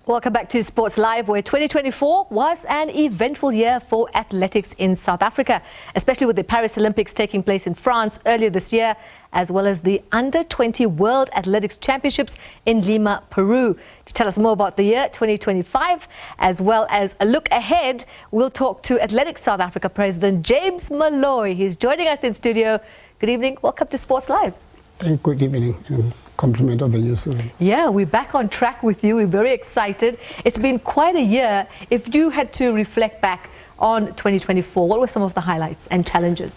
Welcome back to Sports Live, where 2024 was an eventful year for athletics in South Africa, especially with the Paris Olympics taking place in France earlier this year, as well as the U20 World Athletics Championships in Lima, Peru. To tell us more about the year 2025, as well as a look ahead, we'll talk to Athletics South Africa President James Moloi. He's joining us in studio. Good evening. Welcome to Sports Live. Good evening. Compliment of the new season. Yeah, we're back on track with you. We're very excited. It's been quite a year. If you had to reflect back on 2024, what were some of the highlights and challenges?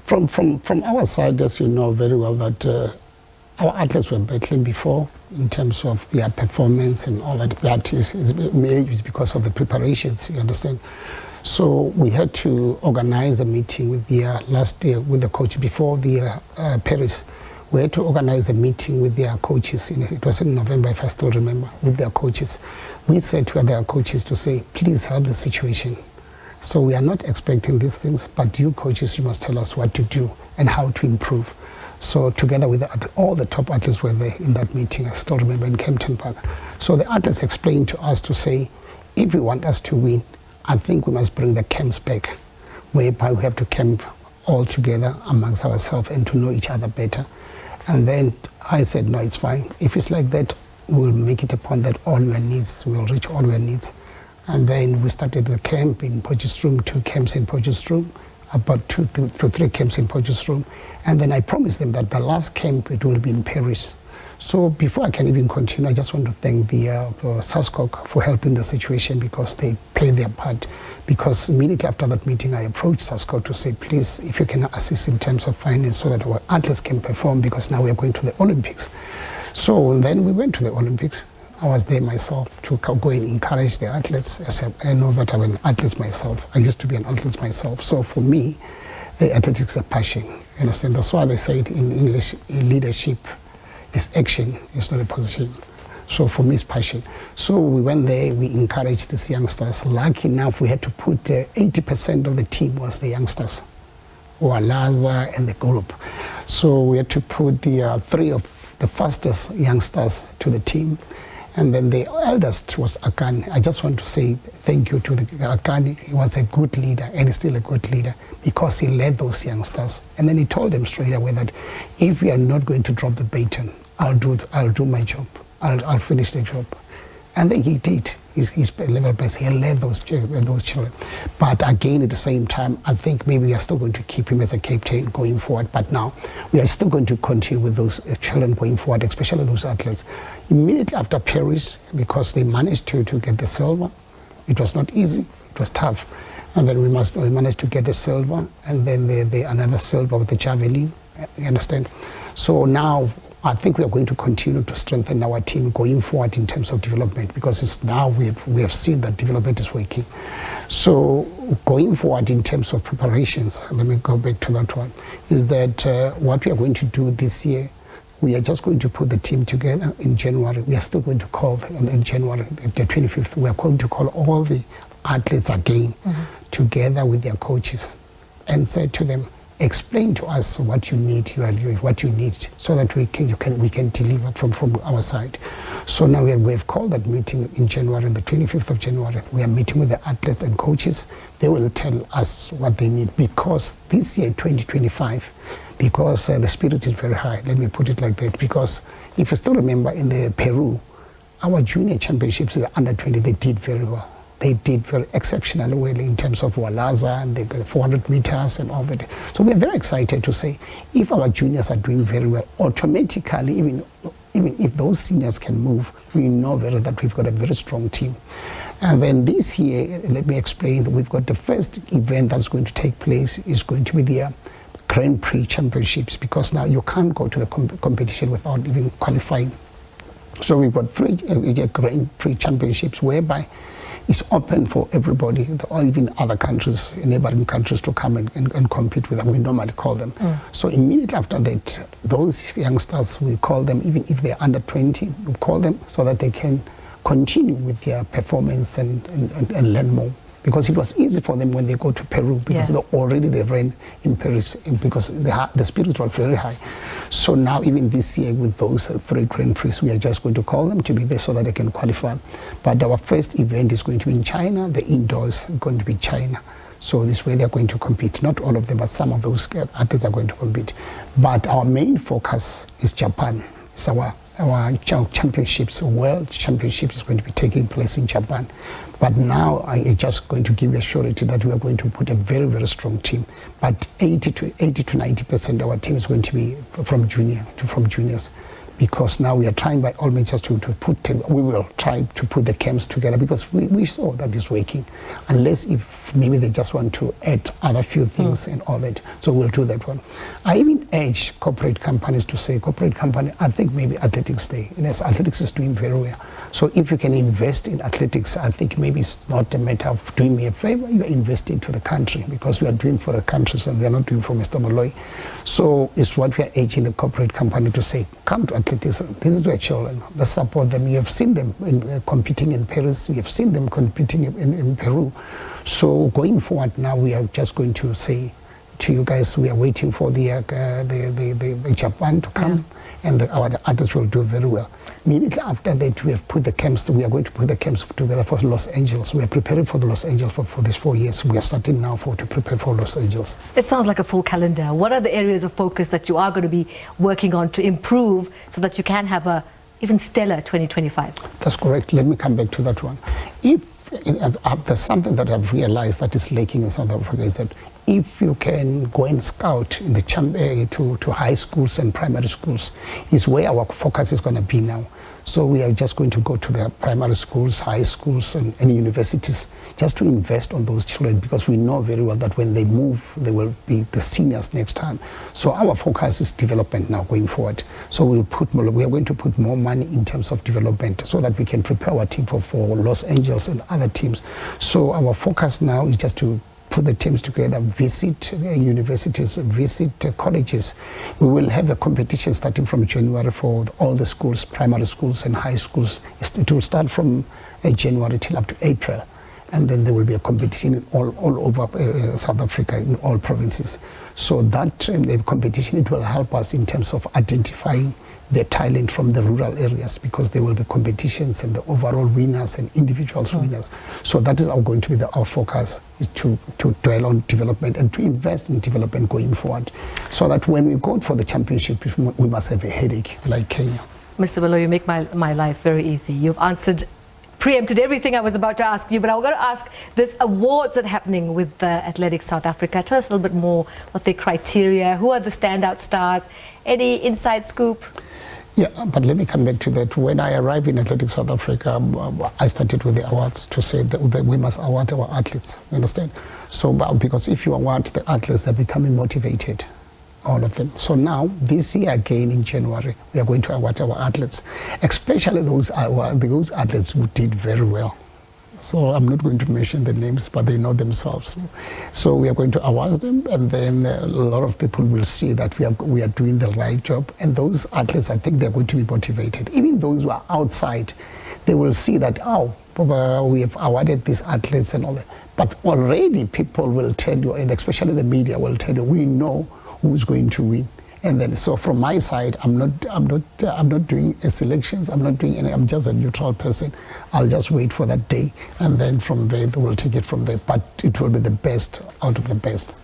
From our side, as you know very well, that our athletes were battling before in terms of their performance and all that. That is because of the preparations, you understand. So we had to organize a meeting with last year with the coach before the Paris. We had to organize a meeting with their coaches. It was in November, if I still remember, with their coaches. We said to their coaches to say, please help the situation. So we are not expecting these things, but you coaches, you must tell us what to do and how to improve. So together with all the top athletes were there in that meeting, I still remember, in Kempton Park. So the athletes explained to us to say, if you want us to win, I think we must bring the camps back, whereby we have to camp all together amongst ourselves and to know each other better. And then I said, no, it's fine. If it's like that, we'll make it a point that all your needs, we'll reach all your needs. And then we started the camp in Potchefstroom, 2 camps in Potchefstroom, about 2 to 3 camps in Potchefstroom. And then I promised them that the last camp, it will be in Paris. So before I can even continue, I just want to thank the SASCOC for helping the situation, because they played their part. Because immediately after that meeting, I approached SASCOC to say, please, if you can assist in terms of finance so that our athletes can perform, because now we are going to the Olympics. So then we went to the Olympics. I was there myself to go and encourage the athletes. I know that I'm an athlete myself. I used to be an athlete myself. So for me, the athletics is a passion. You understand? That's why they say it in English, leadership is action, it's not a position. So for me, it's passion. So we went there, we encouraged these youngsters. Lucky enough, we had to put 80% of the team was the youngsters, Walaza and the group. So we had to put the 3 of the fastest youngsters to the team. And then the eldest was Akani. I just want to say thank you to Akani. He was a good leader, and he's still a good leader, because he led those youngsters. And then he told them straight away that if we are not going to drop the baton, I'll do my job. I'll finish the job. And then he did. He's a level best. He led those children. But again, at the same time, I think maybe we are still going to keep him as a captain going forward. But now we are still going to continue with those children going forward, especially those athletes. Immediately after Paris, because they managed to get the silver, it was not easy. It was tough. And then we managed to get the silver, and then another silver with the javelin. You understand? So now I think we are going to continue to strengthen our team going forward in terms of development, because it's now we have seen that development is working. So going forward in terms of preparations, let me go back to that one, is that what we are going to do this year, we are just going to put the team together in January. We are still going to call in January, the 25th, we are going to call all the athletes again together with their coaches and say to them, explain to us what you need, so that we can deliver from our side. So now we have called that meeting in January, the 25th of January. We are meeting with the athletes and coaches. They will tell us what they need, because this year, 2025, because the spirit is very high, let me put it like that, because if you still remember in the Peru, our junior championships, the under 20, they did very well. They did very exceptionally well in terms of Walaza and the 400 meters and all that. So we're very excited to say, if our juniors are doing very well, automatically, even if those seniors can move, we know that we've got a very strong team. And then this year, let me explain, that we've got the first event that's going to take place is going to be the Grand Prix Championships, because now you can't go to the competition without even qualifying. So we've got 3 Grand Prix Championships, whereby it's open for everybody, or even other countries, neighboring countries, to come and compete with them. We normally call them. So immediately after that, those youngsters, we call them, even if they're under 20, we call them so that they can continue with their performance and learn more. because it was easy for them when they go to Peru, because they ran in Paris, because the spirit was very high. So now even this year with those 3 Grand Prix, we are just going to call them to be there so that they can qualify. But our first event is going to be in China. The indoors are going to be China. So this way they're going to compete. Not all of them, but some of those athletes are going to compete. But our main focus is Japan. It's our championships, World Championships is going to be taking place in Japan. But now I'm just going to give you a surety that we are going to put a very, very strong team. But 80 to 90% of our team is going to be from juniors. Because now we are trying by all means just we will try to put the camps together, because we saw that is working. Unless if maybe they just want to add other few things and all that. So we'll do that one. I even urge corporate companies to say, I think maybe athletics day. Yes, athletics is doing very well. So if you can invest in athletics, I think maybe it's not a matter of doing me a favor, you're investing to the country, because we are doing for the countries and we are not doing for Mr. Moloi. So it's what we are urging the corporate company to say, come to athletics. This is your children. Let's support them. You have seen them competing in Paris. You have seen them competing in Peru. So going forward now, we are just going to say to you guys, we are waiting for the Japan to come, and our others will do very well. Immediately after that, we have put the camps. We are going to put the camps together for Los Angeles. We are preparing for the Los Angeles for these 4 years. We are starting now to prepare for Los Angeles. It sounds like a full calendar. What are the areas of focus that you are going to be working on to improve so that you can have a even stellar 2025? That's correct. Let me come back to that one. If there's something that I've realized that is lacking in South Africa, is that if you can go and scout in the to high schools and primary schools, is where our focus is going to be now. So we are just going to go to the primary schools, high schools, and universities, just to invest on those children, because we know very well that when they move, they will be the seniors next time. So our focus is development now going forward. So we are going to put more money in terms of development so that we can prepare our team for Los Angeles and other teams. So our focus now is just to put the teams together, visit universities, visit colleges. We will have a competition starting from January for all the schools, primary schools and high schools. It will start from January till up to April. And then there will be a competition in all over South Africa, in all provinces. So that competition, it will help us in terms of identifying the talent from the rural areas, because there will be competitions and the overall winners and individuals winners. So that is going to be our focus, is to dwell on development and to invest in development going forward, so that when we go for the championship, we must have a headache like Kenya. Mr. Moloi, you make my life very easy. You've preempted everything I was about to ask you, but I'm going to ask this awards that are happening with Athletics South Africa. Tell us a little bit more what the criteria, who are the standout stars, any inside scoop? Yeah, but let me come back to that. When I arrived in Athletics South Africa, I started with the awards to say that we must award our athletes, you understand? So, because if you award the athletes, they're becoming motivated, all of them. So now, this year again in January, we are going to award our athletes, especially those athletes who did very well. So I'm not going to mention the names, but they know themselves. So we are going to award them, and then a lot of people will see that we are doing the right job. And those athletes, I think they're going to be motivated. Even those who are outside, they will see that, we have awarded these athletes and all that. But already people will tell you, and especially the media will tell you, we know who's going to win. And then, so from my side, I'm not doing selections. I'm not doing any. I'm just a neutral person. I'll just wait for that day, and then from there we'll take it from there. But it will be the best out of the best.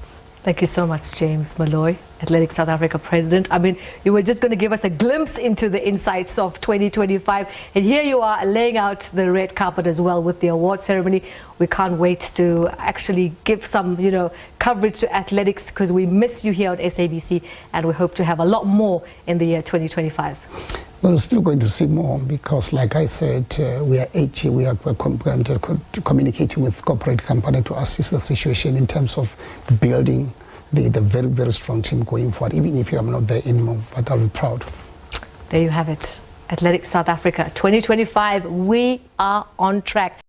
Thank you so much, James Moloi, Athletics South Africa President. I mean, you were just going to give us a glimpse into the insights of 2025. And here you are laying out the red carpet as well with the award ceremony. We can't wait to actually give some, coverage to athletics, because we miss you here on SABC, and we hope to have a lot more in the year 2025. We're still going to see more, because like I said, we are communicating with corporate company to assist the situation in terms of building the very, very strong team going forward, even if I'm not there anymore, but I'll be proud. There you have it. Athletics South Africa 2025, we are on track.